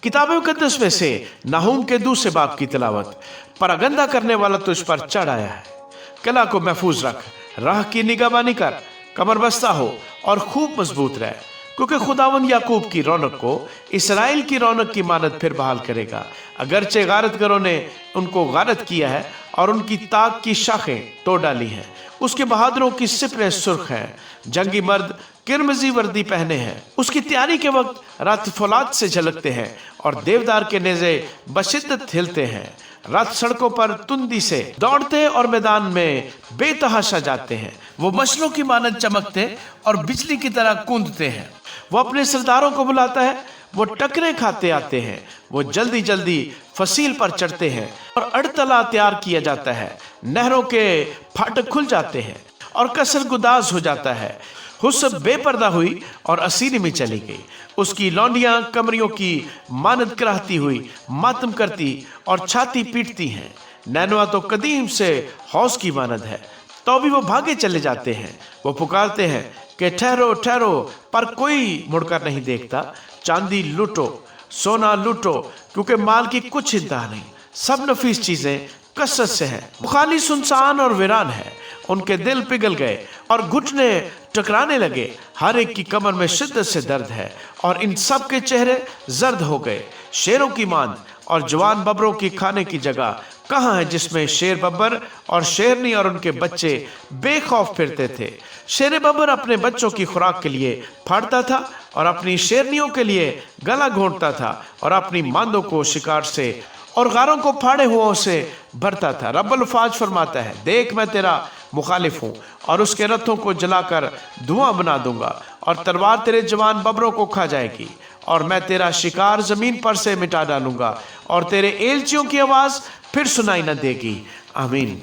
किताब मुकद्दस में से नाहूम के दूसरे बाब की तिलावत। परगंदा करने वाला तुझ पर चढ़ आया है, कला को महफूज रख, राह की निगहबानी कर, कमर बस्ता हो और खूब मजबूत रह, क्योंकि खुदावन याकूब की रौनक को इसराइल की रौनक की मानद फिर बहाल करेगा। अगरचे गारतगरों ने उनको गारत किया है और उनकी ताक की शाखें तोड़ डाली हैं, उसके बहादुरों की सिपरें सुर्ख हैं, जंगी मर्द किरमजी वर्दी पहने हैं, उसकी तैयारी के वक्त रात फौलाद से झलकते हैं और देवदार के नेज़े बशिद्दत हिलते हैं। रात सड़कों पर तुंदी से दौड़ते और मैदान में बेतहाशा जाते हैं। वो मशलों की मानद चमकते और बिजली की तरह कूदते हैं। वो अपने सरदारों को बुलाता है, वो टकरे खाते आते हैं, वो जल्दी जल्दी फसील पर चढ़ते हैं और अड़तला तैयार किया जाता है। नहरों के फाटक खुल जाते हैं और कसर गुदाज हो जाता है। हुस्न बेपर्दा हुई और असीरी में चली गई, उसकी लौंडियां कमरियों की मानद कराहती हुई मातम करती और छाती पीटती हैं। नैनवा तो कदीम से हौस की मानद है, तो भी वो भागे चले जाते हैं। वो पुकारते हैं कि ठहरो ठहरो, पर कोई मुड़कर नहीं देखता। चांदी लूटो, सोना लूटो, क्योंकि माल की कुछ इंतहा नहीं, सब नफीस चीजें कसरत से हैं। खाली सुनसान और वीरान है, उनके दिल पिघल गए और घुटने टकराने लगे। हर एक की कमर में शिद्दत से दर्द है और इन सब के चेहरे जर्द हो गए। शेरों की मांद और जवान बबरों की खाने की जगह कहाँ है, जिसमें शेर बब्बर और शेरनी और उनके बच्चे बेखौफ फिरते थे। शेर बब्बर अपने बच्चों की खुराक के लिए फाड़ता था और अपनी शेरनियों के लिए गला घोंटता था और अपनी मांदों को शिकार से और गारों को फाड़े हुओं से भरता था। रब्बुल फाज फरमाता है, देख मैं तेरा मुखालिफ हूँ और उसके रथों को जलाकर धुआं बना दूंगा और तलवार तेरे जवान बबरों को खा जाएगी और मैं तेरा शिकार जमीन पर से मिटा डालूंगा और तेरे एलचियों की आवाज फिर सुनाई न देगी। आमीन।